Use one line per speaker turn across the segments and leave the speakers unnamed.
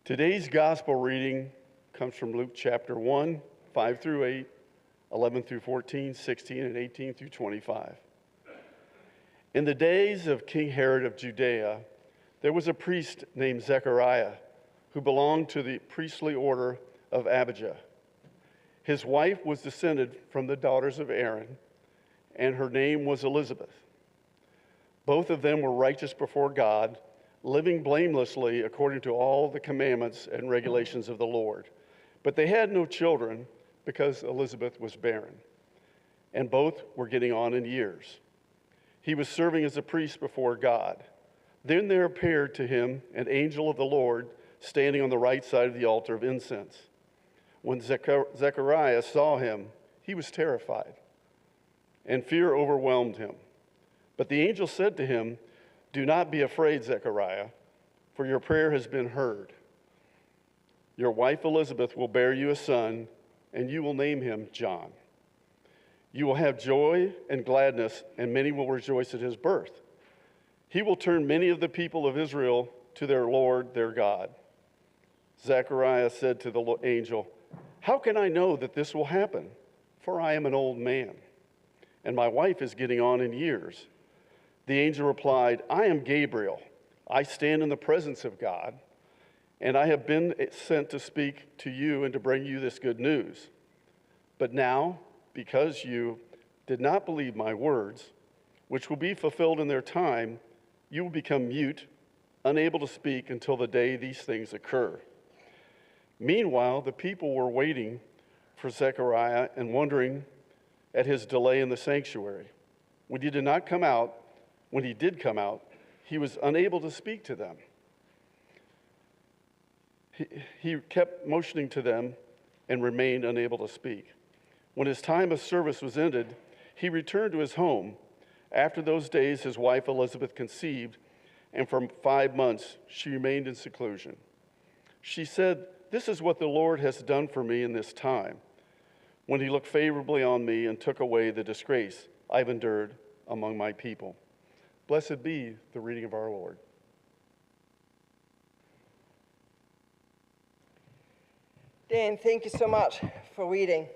Today's gospel reading comes from Luke chapter 1, 5 through 8, 11 through 14, 16, and 18 through 25. In the days of King Herod of Judea, there was a priest named Zechariah who belonged to the priestly order of Abijah. His wife was descended from the daughters of Aaron, and her name was Elizabeth. Both of them were righteous before God, living blamelessly according to all the commandments and regulations of the Lord. But they had no children because Elizabeth was barren, and both were getting on in years. He was serving as a priest before God. Then there appeared to him an angel of the Lord standing on the right side of the altar of incense. When Zechariah saw him, he was terrified, and fear overwhelmed him. But the angel said to him, "Do not be afraid, Zechariah, for your prayer has been heard. Your wife Elizabeth will bear you a son, and you will name him John. You will have joy and gladness, and many will rejoice at his birth. He will turn many of the people of Israel to their Lord, their God." Zechariah said to the angel, "How can I know that this will happen? For I am an old man, and my wife is getting on in years." The angel replied, "I am Gabriel. I stand in the presence of God, and I have been sent to speak to you and to bring you this good news. But now, because you did not believe my words, which will be fulfilled in their time, you will become mute, unable to speak until the day these things occur." Meanwhile, the people were waiting for Zechariah and wondering at his delay in the sanctuary. When he did come out, he was unable to speak to them. He kept motioning to them and remained unable to speak. When his time of service was ended, he returned to his home. After those days, his wife Elizabeth conceived, and for 5 months she remained in seclusion. She said, "This is what the Lord has done for me in this time, when he looked favorably on me and took away the disgrace I've endured among my people." Blessed be the reading of our Lord.
Dan, thank you so much for reading.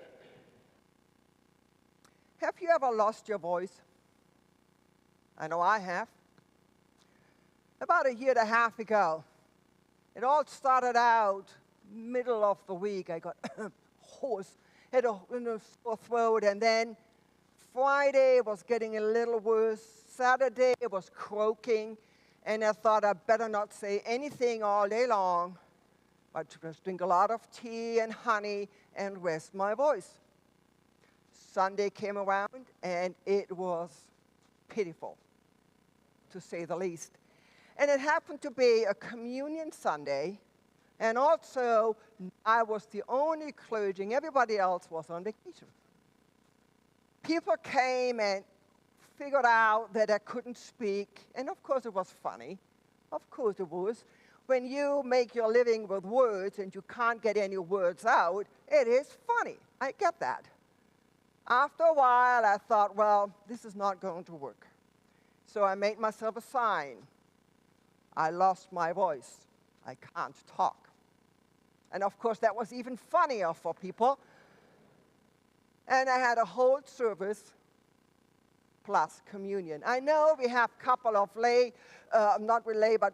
Have you ever lost your voice? I know I have. About a year and a half ago, it all started out middle of the week. I got hoarse, had a sore throat, and then Friday was getting a little worse. Saturday it was croaking, and I thought I'd better not say anything all day long, but just drink a lot of tea and honey and rest my voice. Sunday came around, and it was pitiful, to say the least. And it happened to be a communion Sunday, and also I was the only clergy, and everybody else was on vacation. People came and figured out that I couldn't speak, and of course it was funny. Of course it was. When you make your living with words and you can't get any words out, it is funny. I get that. After a while, I thought, well, this is not going to work. So I made myself a sign. I lost my voice. I can't talk. And of course, that was even funnier for people. And I had a whole service plus communion. I know we have a couple of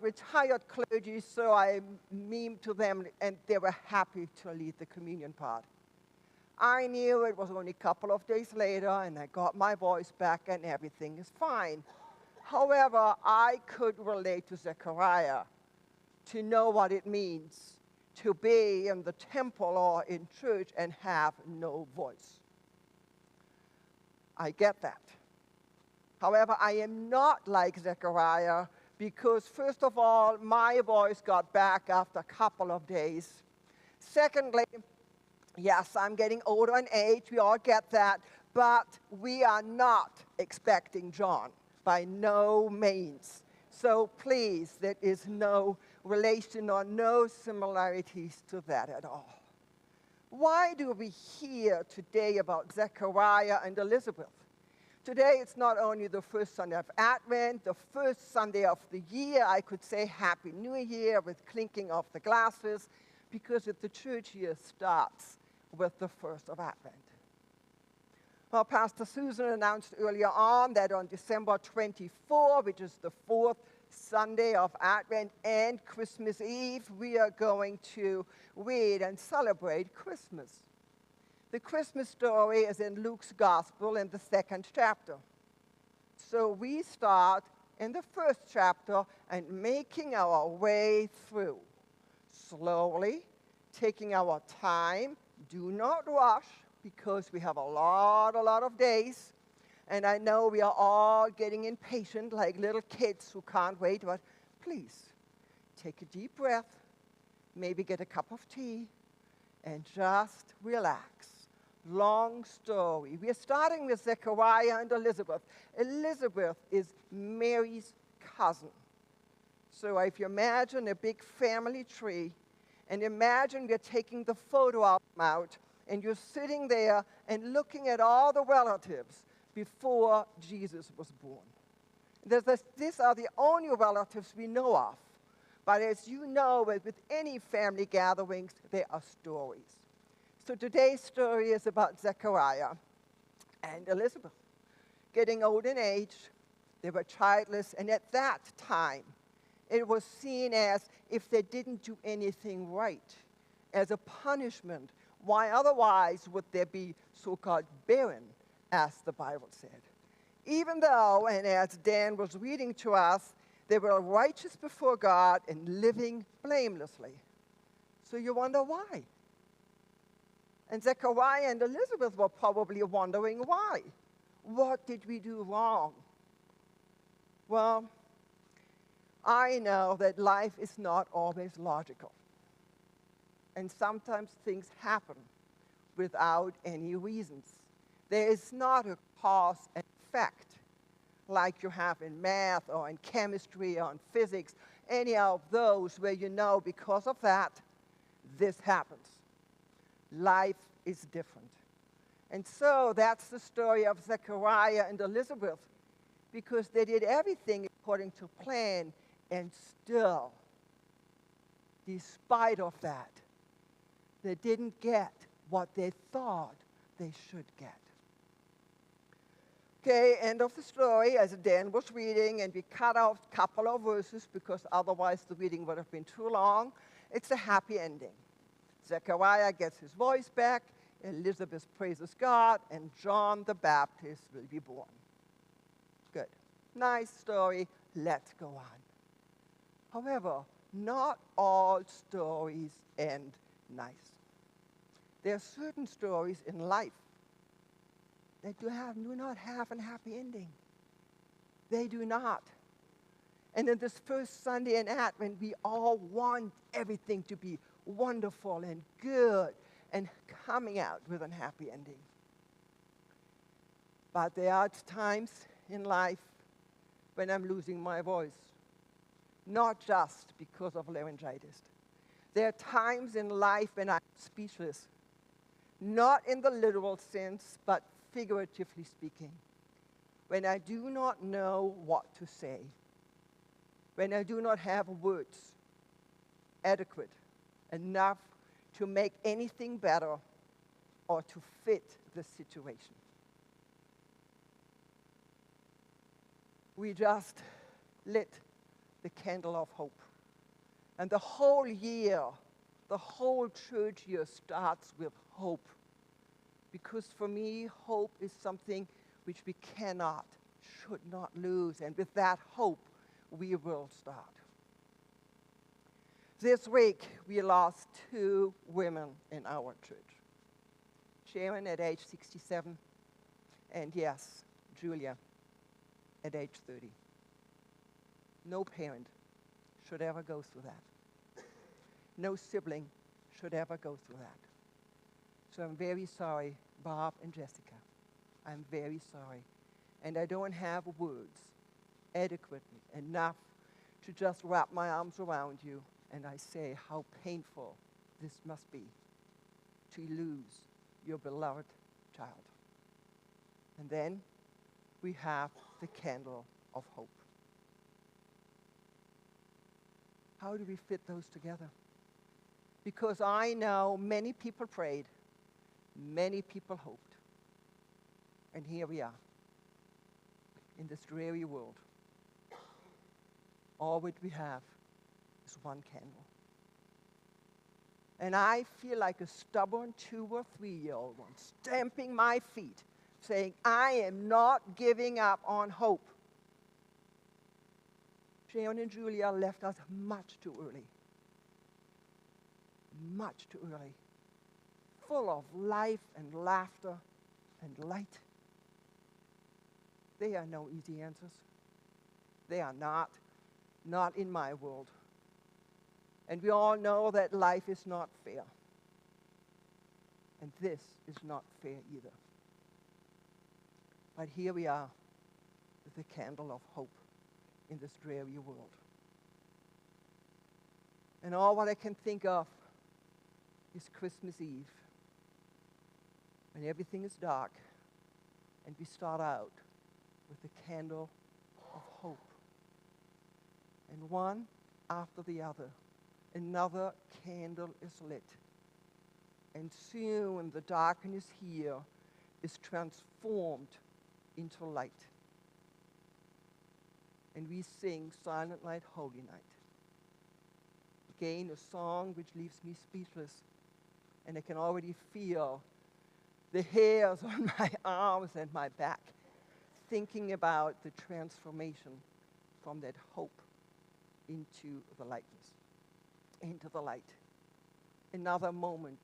retired clergy, so I memed to them, and they were happy to lead the communion part. I knew it was only a couple of days later, and I got my voice back, and everything is fine. However, I could relate to Zechariah, to know what it means to be in the temple or in church and have no voice. I get that. However, I am not like Zechariah because, first of all, my voice got back after a couple of days. Secondly, yes, I'm getting older in age, we all get that, but we are not expecting John, by no means. So please, there is no relation or no similarities to that at all. Why do we hear today about Zechariah and Elizabeth? Today, it's not only the first Sunday of Advent, the first Sunday of the year. I could say Happy New Year with clinking of the glasses, because the church year starts with the first of Advent. Well, Pastor Susan announced earlier on that on December 24, which is the fourth Sunday of Advent and Christmas Eve, we are going to read and celebrate Christmas. The Christmas story is in Luke's Gospel in the 2nd chapter. So we start in the 1st chapter and making our way through. Slowly, taking our time. Do not rush, because we have a lot of days. And I know we are all getting impatient like little kids who can't wait, but please, take a deep breath, maybe get a cup of tea, and just relax. Long story. We are starting with Zechariah and Elizabeth. Elizabeth is Mary's cousin. So if you imagine a big family tree, and imagine we're taking the photo album out, and you're sitting there and looking at all the relatives before Jesus was born. These are the only relatives we know of. But as you know, with any family gatherings, there are stories. So today's story is about Zechariah and Elizabeth. Getting old in age, they were childless, and at that time, it was seen as if they didn't do anything right, as a punishment. Why otherwise would they be so-called barren, as the Bible said? Even though, and as Dan was reading to us, they were righteous before God and living blamelessly. So you wonder why? And Zechariah and Elizabeth were probably wondering why. What did we do wrong? Well, I know that life is not always logical. And sometimes things happen without any reasons. There is not a cause and effect like you have in math or in chemistry or in physics, any of those where you know because of that, this happens. Life is different. And so that's the story of Zechariah and Elizabeth, because they did everything according to plan, and still, despite of that, they didn't get what they thought they should get. Okay, end of the story, as Dan was reading, and we cut out a couple of verses because otherwise the reading would have been too long. It's a happy ending. Zechariah gets his voice back, Elizabeth praises God, and John the Baptist will be born. Good. Nice story. Let's go on. However, not all stories end nice. There are certain stories in life that do not have a happy ending. They do not. And in this first Sunday in Advent, we all want everything to be wonderful and good and coming out with a happy ending. But there are times in life when I'm losing my voice, not just because of laryngitis. There are times in life when I'm speechless, not in the literal sense, but figuratively speaking, when I do not know what to say, when I do not have words adequate enough to make anything better or to fit the situation. We just lit the candle of hope. And the whole year, the whole church year starts with hope. Because for me, hope is something which we cannot, should not lose. And with that hope, we will start. This week, we lost 2 women in our church. Sharon at age 67, and yes, Julia at age 30. No parent should ever go through that. No sibling should ever go through that. So I'm very sorry, Bob and Jessica. I'm very sorry. And I don't have words adequately enough to just wrap my arms around you and I say how painful this must be to lose your beloved child. And then we have the candle of hope. How do we fit those together? Because I know many people prayed, many people hoped, and here we are in this dreary world. All what we have is one candle. And I feel like a stubborn 2 or 3-year-old one, stamping my feet, saying, I am not giving up on hope. Sharon and Julia left us much too early. Much too early. Full of life and laughter and light. They are no easy answers. They are not in my world. And we all know that life is not fair. And this is not fair either. But here we are with the candle of hope in this dreary world. And all what I can think of is Christmas Eve, when everything is dark, and we start out with the candle of hope. And one after the other, another candle is lit. And soon the darkness here is transformed into light. And we sing Silent Night, Holy Night. Again, a song which leaves me speechless. And I can already feel the hairs on my arms and my back, thinking about the transformation from that hope into the lightness, into the light. Another moment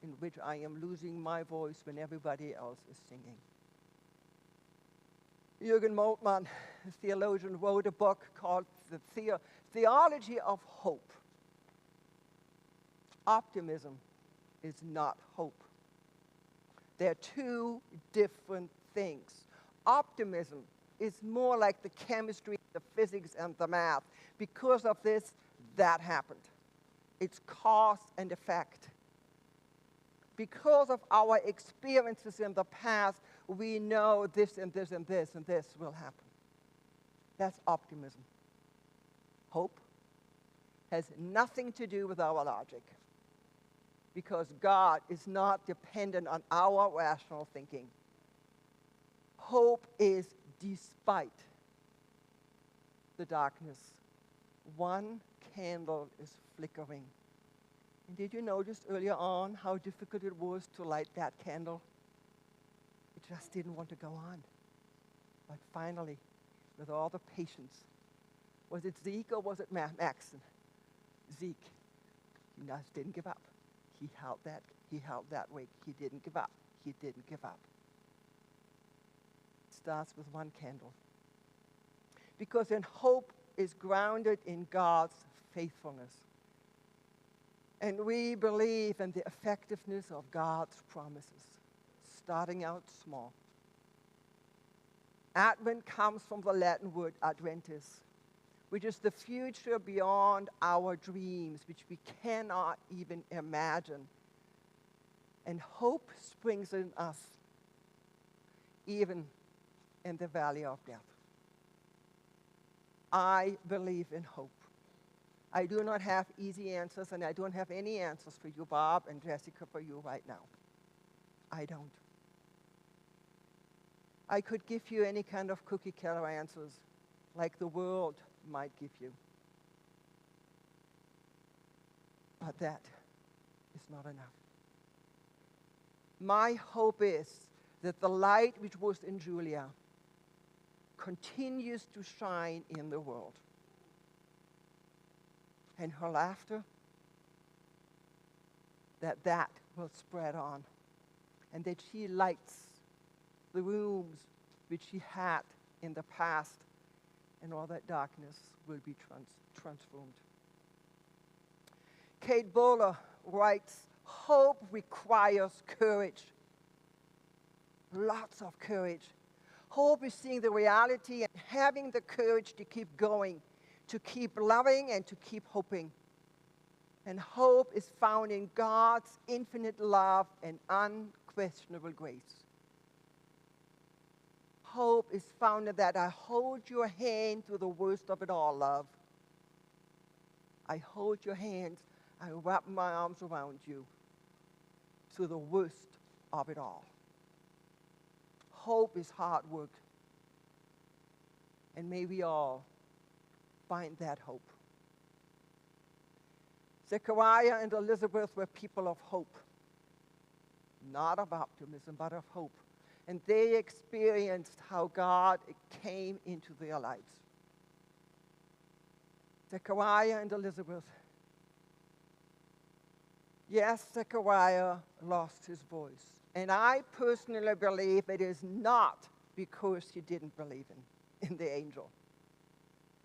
in which I am losing my voice when everybody else is singing. Jürgen Moltmann, a theologian, wrote a book called The Theology of Hope. Optimism is not hope. They're two different things. Optimism is more like the chemistry, the physics, and the math. Because of this, that happened. It's cause and effect. Because of our experiences in the past, we know this and this and this and this will happen. That's optimism. Hope has nothing to do with our logic, because God is not dependent on our rational thinking. Hope is despite the darkness. One candle is flickering. And did you notice earlier on how difficult it was to light that candle? It just didn't want to go on. But finally, with all the patience, was it Zeke or was it Maxon? Zeke, he just didn't give up. He held that weight. He didn't give up. He didn't give up. It starts with one candle. Because then hope is grounded in God's faithfulness. And we believe in the effectiveness of God's promises, starting out small. Advent comes from the Latin word adventus, which is the future beyond our dreams, which we cannot even imagine. And hope springs in us, even in the valley of death. I believe in hope. I do not have easy answers, and I don't have any answers for you, Bob and Jessica, for you right now. I don't. I could give you any kind of cookie-cutter answers, like the world might give you. But that is not enough. My hope is that the light which was in Julia continues to shine in the world. And her laughter, that will spread on. And that she lights the rooms which she had in the past, and all that darkness will be transformed. Kate Bowler writes, hope requires courage. Lots of courage. Hope is seeing the reality and having the courage to keep going, to keep loving and to keep hoping. And hope is found in God's infinite love and unquestionable grace. hope is found in that I hold your hand through the worst of it all, love. I hold your hands. I wrap my arms around you through the worst of it all. Hope is hard work. And may we all find that hope. Zechariah and Elizabeth were people of hope. Not of optimism, but of hope. And they experienced how God came into their lives. Zechariah and Elizabeth. Yes, Zechariah lost his voice. And I personally believe it is not because he didn't believe in the angel.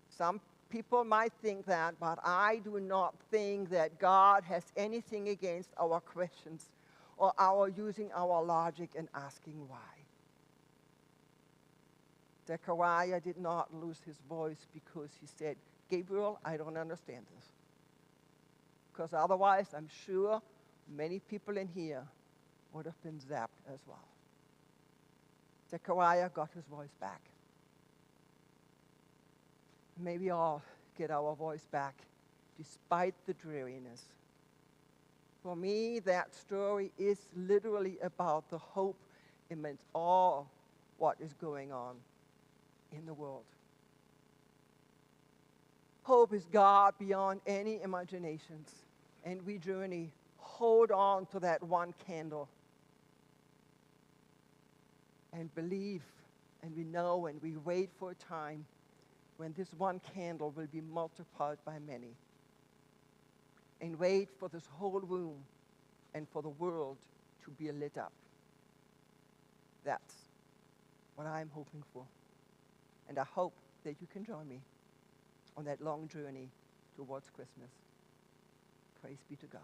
Some people might think that, but I do not think that God has anything against our questions or our using our logic and asking why. Zechariah did not lose his voice because he said, Gabriel, I don't understand this. Because otherwise, I'm sure many people in here would have been zapped as well. Zechariah got his voice back. May we all get our voice back despite the dreariness. For me, that story is literally about the hope amidst all what is going on in the world. Hope is God beyond any imaginations, and we journey, hold on to that one candle and believe, and we know, and we wait for a time when this one candle will be multiplied by many, and wait for this whole room and for the world to be lit up. That's what I'm hoping for. And I hope that you can join me on that long journey towards Christmas. Praise be to God.